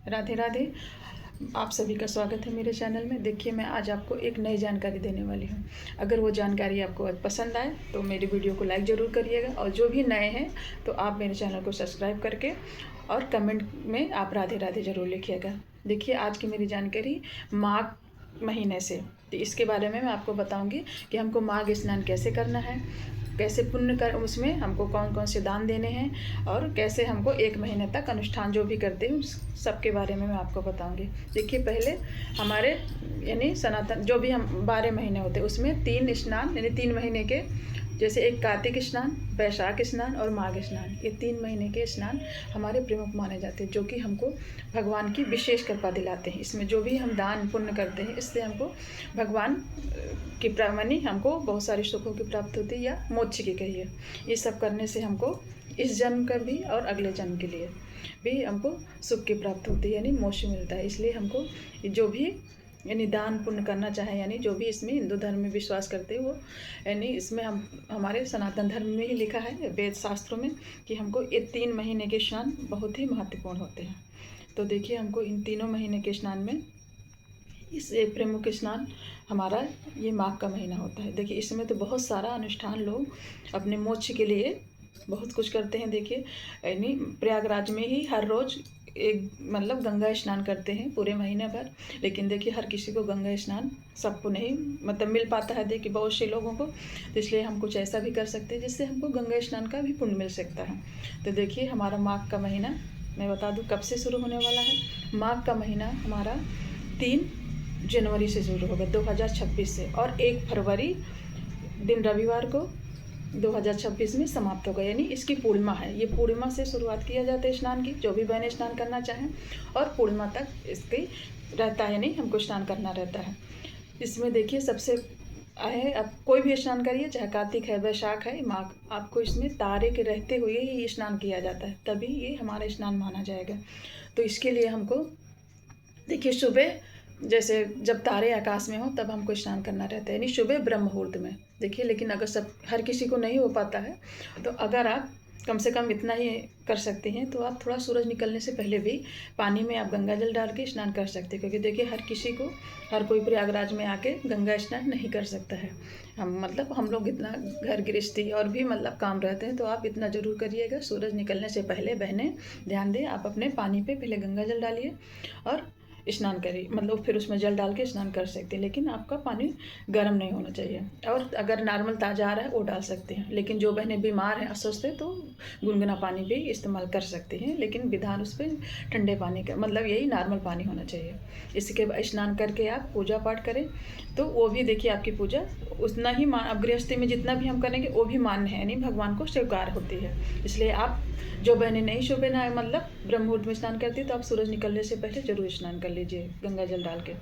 राधे राधे। आप सभी का स्वागत है मेरे चैनल में। देखिए, मैं आज आपको एक नई जानकारी देने वाली हूँ। अगर वो जानकारी आपको पसंद आए तो मेरी वीडियो को लाइक ज़रूर करिएगा, और जो भी नए हैं तो आप मेरे चैनल को सब्सक्राइब करके और कमेंट में आप राधे राधे ज़रूर लिखिएगा। देखिए, आज की मेरी जानकारी माघ महीने से, तो इसके बारे में मैं आपको बताऊंगी कि हमको माघ स्नान कैसे करना है, कैसे पुण्य कर उसमें हमको कौन कौन से दान देने हैं, और कैसे हमको 1 महीने तक अनुष्ठान जो भी करते हैं उस सब के बारे में मैं आपको बताऊंगी। देखिए, पहले हमारे यानी सनातन जो भी हम 12 महीने होते हैं उसमें 3 स्नान यानी 3 महीने के, जैसे एक कार्तिक स्नान, वैशाख स्नान और माघ स्नान, ये 3 महीने के स्नान हमारे प्रमुख माने जाते हैं, जो कि हमको भगवान की विशेष कृपा दिलाते हैं। इसमें जो भी हम दान पुण्य करते हैं इससे हमको भगवान की प्राप्ति, हमको बहुत सारे सुखों की प्राप्ति होती है, या मोक्ष की कहिए। ये सब करने से हमको इस जन्म का भी और अगले जन्म के लिए भी हमको सुख की प्राप्ति होती है, यानी मोक्ष मिलता है। इसलिए हमको जो भी यानी दान पुण्य करना चाहे, यानी जो भी इसमें हिंदू धर्म में विश्वास करते हैं वो, यानी इसमें हम हमारे सनातन धर्म में ही लिखा है वेद शास्त्रों में कि हमको ये 3 महीने के स्नान बहुत ही महत्वपूर्ण होते हैं। तो देखिए, हमको इन तीनों महीने के स्नान में इस एक प्रमुख स्नान हमारा ये माघ का महीना होता है। देखिए, इसमें तो बहुत सारा अनुष्ठान लोग अपने मोक्ष के लिए बहुत कुछ करते हैं। देखिए, यानी प्रयागराज में ही हर रोज़ एक मतलब गंगा स्नान करते हैं पूरे महीने भर। लेकिन देखिए, हर किसी को गंगा स्नान सबको नहीं मतलब मिल पाता है, देखिए बहुत से लोगों को। तो इसलिए हम कुछ ऐसा भी कर सकते हैं जिससे हमको गंगा स्नान का भी पुण्य मिल सकता है। तो देखिए, हमारा माघ का महीना मैं बता दूं कब से शुरू होने वाला है। माघ का महीना हमारा 3 जनवरी से शुरू होगा 2026 से, और 1 फरवरी दिन रविवार को 2026 में समाप्त होगा, यानी इसकी पूर्णिमा है। ये पूर्णिमा से शुरुआत किया जाता है स्नान की, जो भी बहनें स्नान करना चाहें, और पूर्णिमा तक इसकी रहता है, यानी हमको स्नान करना रहता है। इसमें देखिए, सबसे है आप कोई भी स्नान करिए, चाहे कार्तिक है, वैशाख है, माघ, आपको इसमें तारे के रहते हुए ही स्नान किया जाता है, तभी ये हमारा स्नान माना जाएगा। तो इसके लिए हमको देखिए, सुबह जैसे जब तारे आकाश में हो तब हमको स्नान करना रहता है, यानी सुबह ब्रह्म मुहूर्त में। देखिए, लेकिन अगर सब हर किसी को नहीं हो पाता है, तो अगर आप कम से कम इतना ही कर सकते हैं तो आप थोड़ा सूरज निकलने से पहले भी पानी में आप गंगा जल डाल के स्नान कर सकते हैं। क्योंकि देखिए, हर किसी को हर कोई प्रयागराज में आके गंगा स्नान नहीं कर सकता है। हम लोग इतना घर गृहस्थी और भी मतलब काम रहते हैं, तो आप इतना ज़रूर करिएगा, सूरज निकलने से पहले बहनें ध्यान दें, आप अपने पानी पे पहले गंगा जल डालिए और स्नान करिए, मतलब फिर उसमें जल डाल के स्नान कर सकते हैं। लेकिन आपका पानी गर्म नहीं होना चाहिए, और अगर नॉर्मल ताज़ा आ रहा है वो डाल सकते हैं। लेकिन जो बहनें बीमार हैं, अस्वस्थ हैं, तो गुनगुना पानी भी इस्तेमाल कर सकते हैं, लेकिन विधान उस पर ठंडे पानी का मतलब यही नॉर्मल पानी होना चाहिए। इसके बाद स्नान करके आप पूजा पाठ करें, तो वो भी देखिए आपकी पूजा उतना ही अब गृहस्थी में जितना भी हम करेंगे वो भी मान्य है, यानी भगवान को स्वीकार होती है। इसलिए आप जो बहनें नहीं सुबह ना मतलब ब्रह्म मुहूर्त में स्नान करती है, तो आप सूरज निकलने से पहले जरूर स्नान कर लीजिए गंगा जल डाल के।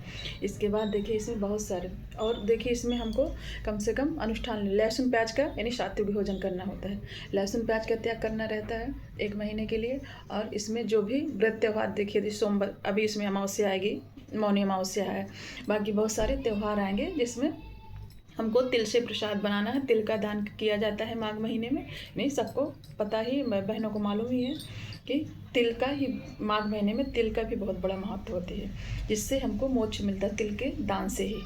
इसके बाद देखिए, इसमें बहुत सारे और देखिए, इसमें हमको कम से कम अनुष्ठान लहसुन प्याज का यानी सात्विक भोजन करना होता है। लहसुन प्याज का त्याग करना रहता है 1 महीने के लिए। और इसमें जो भी व्रत त्यौहार, देखिए सोमवार, अभी इसमें अमावस्या आएगी, मौनी अमावस्या है, बाकी बहुत सारे त्यौहार आएंगे जिसमें हमको तिल से प्रसाद बनाना है। तिल का दान किया जाता है माघ महीने में, नहीं सबको पता ही, बहनों को मालूम ही है कि तिल का ही माघ महीने में तिल का भी बहुत बड़ा महत्व होती है, जिससे हमको मोक्ष मिलता है तिल के दान से ही।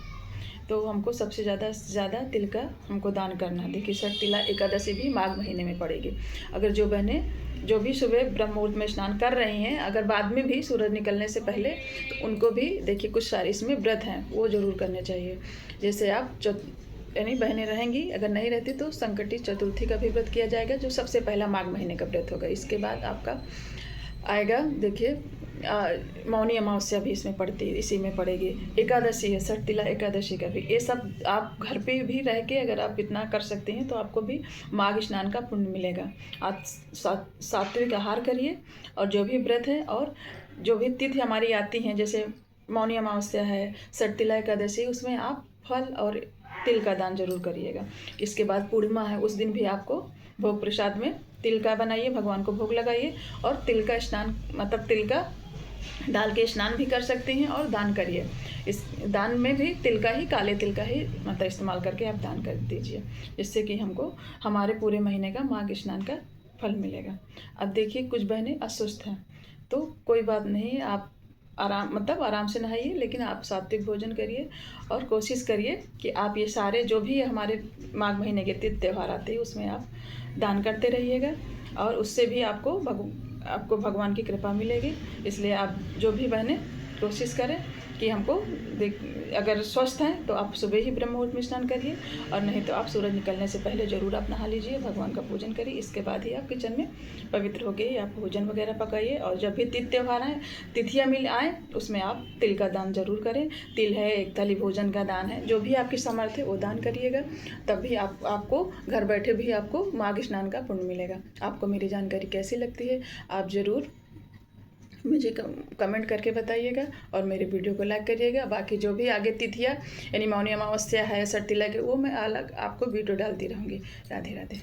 तो हमको सबसे ज़्यादा तिल का हमको दान करना है। देखिए, षटतिला एकादशी भी माघ महीने में पड़ेगी। अगर जो बहनें जो भी सुबह ब्रह्म मुहूर्त में स्नान कर रही हैं, अगर बाद में भी सूरज निकलने से पहले, तो उनको भी देखिए कुछ सारे इसमें व्रत हैं वो ज़रूर करने चाहिए। जैसे आप यानी बहनें रहेंगी, अगर नहीं रहती तो संकटी चतुर्थी का भी व्रत किया जाएगा, जो सबसे पहला माघ महीने का व्रत होगा। इसके बाद आपका आएगा, देखिए मौनी अमावस्या भी इसमें पड़ती है, इसी में पड़ेगी। एकादशी है, षटतिला एकादशी का भी, ये सब आप घर पे भी रह के अगर आप इतना कर सकते हैं तो आपको भी माघ स्नान का पुण्य मिलेगा। आप सात्विक आहार करिए, और जो भी व्रत है और जो भी तिथि हमारी आती हैं, जैसे मौनी अमावस्या है, षटतिला एकादशी, उसमें आप फल और तिल का दान जरूर करिएगा। इसके बाद पूर्णिमा है, उस दिन भी आपको भोग प्रसाद में तिल का बनाइए, भगवान को भोग लगाइए, और तिल का स्नान मतलब तिल का डाल के स्नान भी कर सकते हैं, और दान करिए। इस दान में भी तिल का ही, काले तिल का ही मतलब इस्तेमाल करके आप दान कर दीजिए, जिससे कि हमको हमारे पूरे महीने का माघ स्नान का फल मिलेगा। अब देखिए, कुछ बहनें अस्वस्थ हैं, तो कोई बात नहीं, आप आराम से नहाइए, लेकिन आप सात्विक भोजन करिए और कोशिश करिए कि आप ये सारे जो भी हमारे माघ महीने के तीज त्यौहार आते हैं उसमें आप दान करते रहिएगा, और उससे भी आपको भगवान की कृपा मिलेगी। इसलिए आप जो भी बहनें कोशिश करें कि हमको अगर स्वस्थ हैं तो आप सुबह ही ब्रह्म मुहूर्त में स्नान करिए, और नहीं तो आप सूरज निकलने से पहले ज़रूर आप नहा लीजिए, भगवान का पूजन करिए। इसके बाद ही आप किचन में पवित्र होकर आप भोजन वगैरह पकाइए। और जब भी तीज त्यौहार आए, तिथियाँ मिल आए, उसमें आप तिल का दान जरूर करें। तिल है, एक थाली भोजन का दान है, जो भी आपकी सामर्थ्य है वो दान करिएगा, तब भी आपको घर बैठे भी आपको माघ स्नान का पुण्य मिलेगा। आपको मेरी जानकारी कैसी लगती है आप ज़रूर मुझे कमेंट करके बताइएगा, और मेरे वीडियो को लाइक करिएगा। बाकी जो भी आगे तिथियाँ यानी मौनी अमावस्या है, सठ तिलक है, वो मैं अलग आपको वीडियो डालती रहूँगी। राधे राधे।